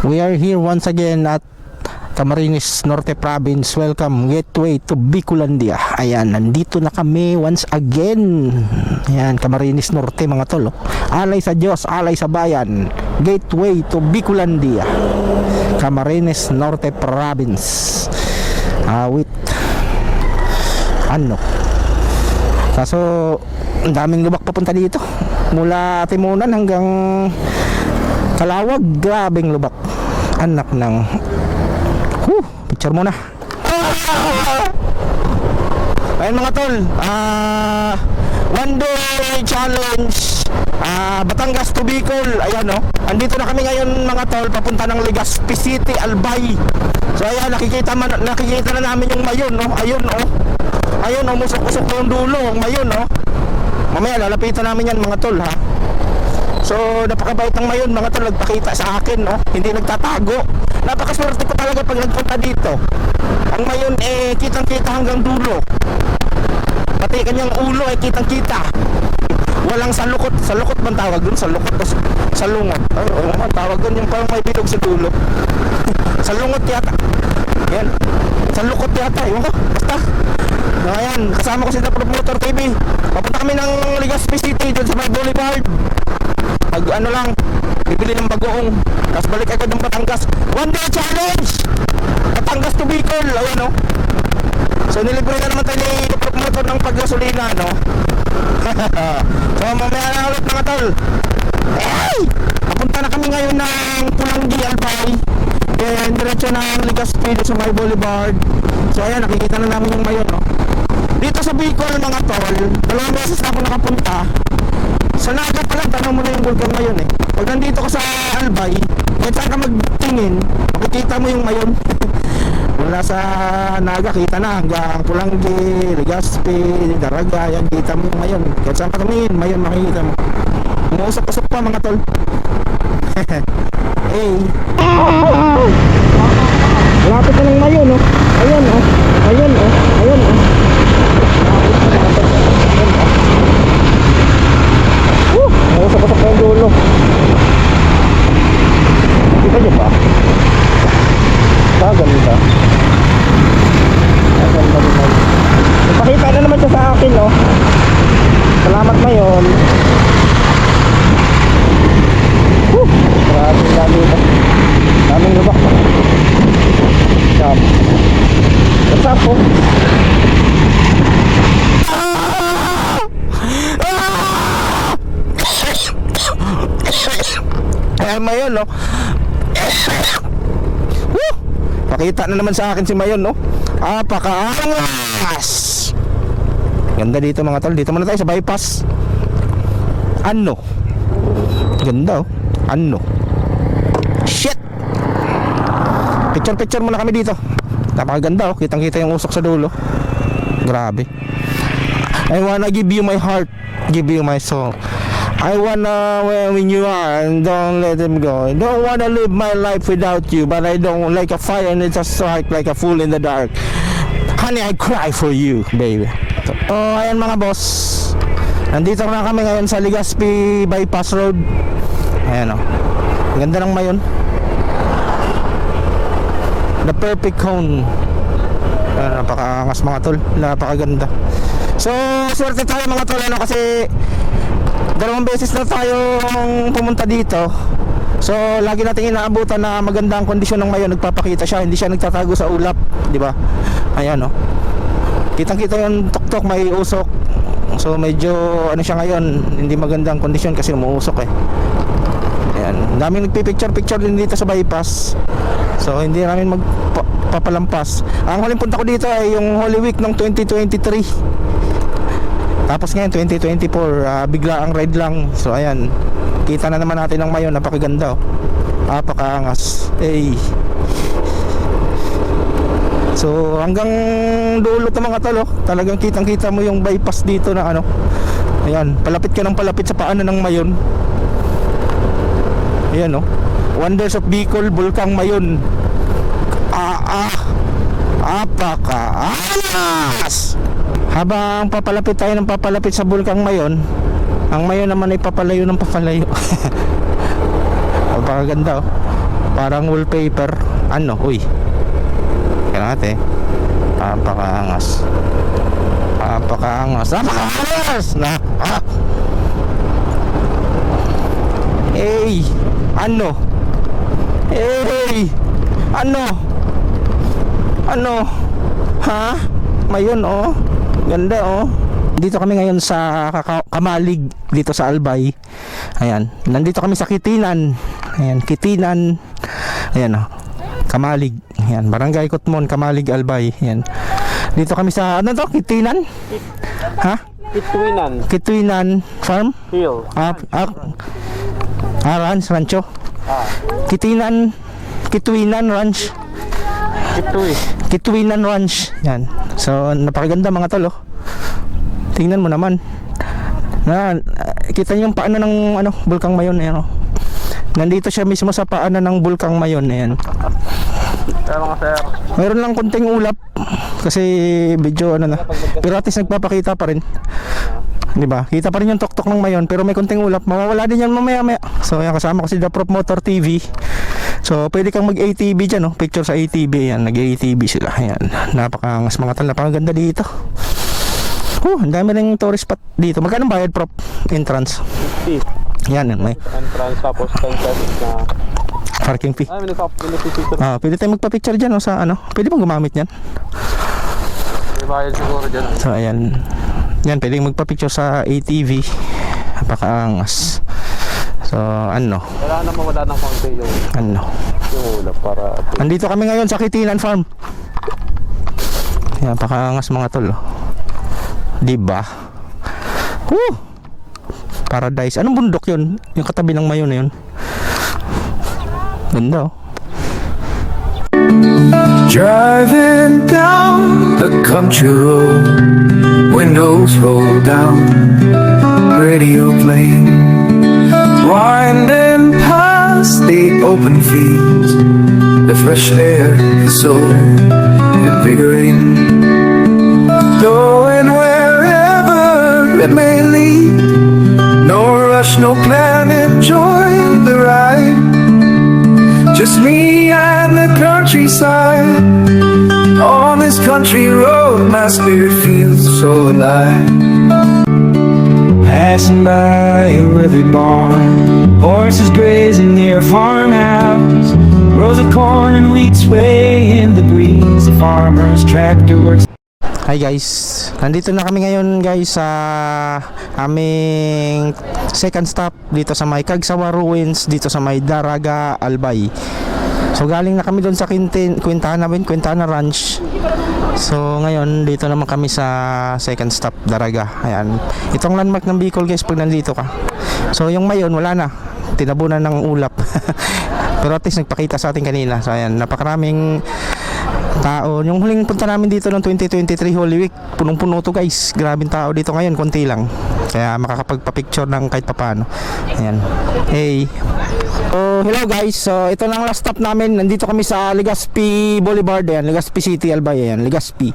We are here once again at Camarines Norte Province. Welcome, gateway to Bicolandia. Ayan, nandito na kami once again. Ayan, Camarines Norte mga tol. Alay sa Diyos, alay sa bayan. Gateway to Bicolandia, Camarines Norte Province. With ano, kaso ang daming lubak papunta dito mula Timunan hanggang Kalawag. Grabing lubak, anak ng picture muna. Ayun mga tol, one day challenge, Batangas to Bicol. Ayan o, andito na kami ngayon mga tol, papunta ng Legazpi City, Albay. So ayan, nakikita na namin yung mayon, no? Ayun o, ayun o, musok-usok na yung dulo, mayon o. Mamaya lalapitan namin yan mga tol, ha. So napakabait ng mayon mga tol, nagpakita sa akin, no? Hindi nagtatago. Napakaswerte ko talaga pag nagpunta dito. Ang mayon kitang-kita hanggang dulo. Pati kanyang ulo kitang-kita. Walang salukot. Salukot bang tawag dun? Salukot o salungot? Ay, ang tawag dun yung parang may bilog sa dulo. Salungot yata. Yan. Salukot yata. Ewan ko. Basta. Ayan, kasama ko si The Promoter TV. Papunta kami ng Legazpi City dun sa may Boulevard. Pag ano lang, bibili ng bagoong, tapos balik agad ng Batangas. One day challenge, Batangas to Bicol. Ayan o. So nilibre na naman tayo ni promotor ng paggasolina, no? So mamaya na ulit mga tol. Hey! Papunta na kami ngayon ng Pulanggi, Albay. And diretso ng Legazpi sa may Boulevard. So ayan, nakikita na namin yung mayon, no? Dito sa Bicol mga tol, dalawang beses na ako nakapunta. Sa Naga pa lang, tanong mo na yung vulkan ngayon eh. Pag nandito ka sa Albay, kahit saan ka magtingin, makikita mo yung mayon. Mula sa Naga, kita na hanggang Pulanggi, Legazpi, Daraga, yan, kita mo yung mayon. Kahit saan ka tumingin, mayon makikita mo. Umuusap-usap pa mga tol. Hey. Lapit na ng mayon, oh. Ayun, oh. Ayun, oh. Ayun, oh. Usap-usap yung dulo. Kita nyo ba? Ganda. Ganda din ay. Ipakita na naman siya sa akin, no? Salamat ngayon. Maraming dami ito. Daming lubak. Jam. What's up po? Mayon, no? Pakita na naman sa akin si mayon, no? Pakaangas. Ganda dito mga tol. Dito muna tayo sa bypass. Ano? Ganda, oh. Ano? Shit. Picture muna kami dito. Napakaganda, oh. Kitang-kita yung usok sa dulo. Grabe. I wanna give you my heart, give you my soul. I wanna when you are and don't let them go. I don't wanna live my life without you, but I don't like a fire and it's a strike like a fool in the dark. Honey, I cry for you, baby. Oh, ayan mga boss. Nandito na kami ngayon sa Legazpi Bypass Road. Ayan, oh. Ganda ng mayon. The perfect cone. Napakaangas mga tol. Napakaganda. So, swerte tayo mga tol, ano, kasi dalawang beses na tayong pumunta dito. So lagi nating inaabutan na maganda ang kondisyon ng mayon. Nagpapakita siya, hindi siya nagtatago sa ulap, di ba? Ayan, no. Kitang-kita yung tuktok, may usok. So medyo ano siya ngayon, hindi maganda ang kondisyon kasi umuusok eh. Ayan, daming nagpi-picture din dito sa bypass. So hindi namin magpapalampas. Ang huling punta ko dito ay yung Holy Week ng 2023. Tapos ngayon 2024, bigla ang ride lang. So ayan, kita na naman natin ang mayon. Napakaganda, oh. Napakaangas. Hey. So hanggang dulo to mga tol, oh. Talagang kitang-kita mo yung bypass dito na ano. Ayan, palapit ka ng palapit sa paanan ng mayon. Ayan, oh. Wonders of Bicol, Bulkang Mayon. Apakaangas. Habang papalapit tayo ng papalapit sa Bulkang Mayon, ang mayon naman ay papalayo ng papalayo. Napakaganda, oh. Parang wallpaper. Ano? Uy. Kaya natin. Napakaangas. Napakaangas. Napakaangas! Hey! Ano? Hey! Ano? Ano? Ha? Mayon oh. Ganda oh. Dito kami ngayon sa Kamalig dito sa Albay. Ayan. Nandito kami sa Kitinan. Ayan, Kitinan. Ayan oh. Kamalig. Ayan, Barangay Kutmon, Kamalig, Albay. Ayan. Dito kami sa ano to? Kitinan? Ha? Kituinan Farm? Hill. Rancho. Kitinan Ranch. Kituinan Ranch. Yan. So napakaganda mga tol oh. Tingnan mo naman. Kita niyo yung paano ng ano, Bulkang Mayon ayan oh. Nandito siya mismo sa paanan ng Bulkang Mayon ayan. Mga sir. Mayroon lang konting ulap kasi video ano na. Pero at least nagpapakita pa rin. 'Di ba? Kita pa rin yung tuktok ng Mayon pero may konting ulap. Mawawala din yan mamaya-maya. So ayan, kasama ko si The Prop Motor TV. So pwede kang mag-ATV diyan no. Picture sa ATV ayan, nag-ATV sila. Ayan. Napakaangas mga tol, napakaganda dito. Ang dami ring tourist spot dito. Magkano bayad prop entrance? 50. Yan, may Entrance tapos 10 pesos na parking fee. ay, minipicture. Pwede tayong magpa-picture dyan no, sa ano. Pwede bang gumamit yan? May bayad siguro dyan. So ayan. Yan, pwede magpa-picture sa ATV. Napakaangas. So ano? Kailangan na mawala ng konti yung ulap para Andito kami ngayon sa Kitinan Farm. Yan, napakaangas mga tol oh. Diba? Paradise. Anong bundok yun? Yung katabi ng Mayon na yun. Ganda oh. Driving down the country road, windows roll down, radio playing, winding past the open fields. The fresh air is so invigorating. Going wherever it may lead, no rush, no plan, enjoy the ride. Just me and the countryside. On this country road, my spirit feels so alive. Passing by a river barn, horses grazing near a farmhouse, rows of corn and wheat sway in the breeze. The farmer's tractor works. Hi guys, nandito na kami ngayon guys sa aming second stop dito sa may Cagsawa Ruins dito sa may Daraga, Albay. So galing na kami doon sa Quintana Ranch. So ngayon dito naman kami sa second stop Daraga. Ayan, itong landmark ng Bicol guys pag nandito ka. So yung Mayon wala na, tinabunan ng ulap. Pero at least nagpakita sa atin kanina. So ayan, napakaraming tao. Yung huling punta namin dito noong 2023 Holy Week, punong-puno to guys. Grabing tao dito ngayon, konti lang. Kaya makakapagpa-picture ng kahit papano. Ayan. Hey. So, hello guys. So, ito na ang last stop namin. Nandito kami sa Legazpi Boulevard. Ayan, Legazpi City, Albay. Ayan, Legazpi.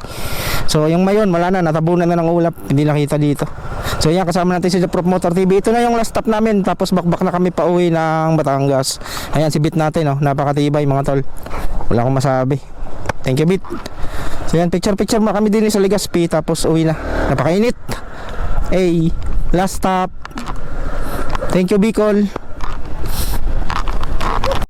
So, yung Mayon, wala na. Natabunan na ng ulap. Hindi nakita dito. So, ayan, kasama natin si The Prop Motor TV. Ito na yung last stop namin. Tapos, bakbak na kami pa uwi ng Batangas. Ayan, si Bit natin. Oh. Napakatibay mga tol. Wala akong masabi. Thank you, Bit. So yan, picture mo kami din sa Legazpi. Tapos uwi na. Napakainit. Hey, last stop. Thank you, Bicol.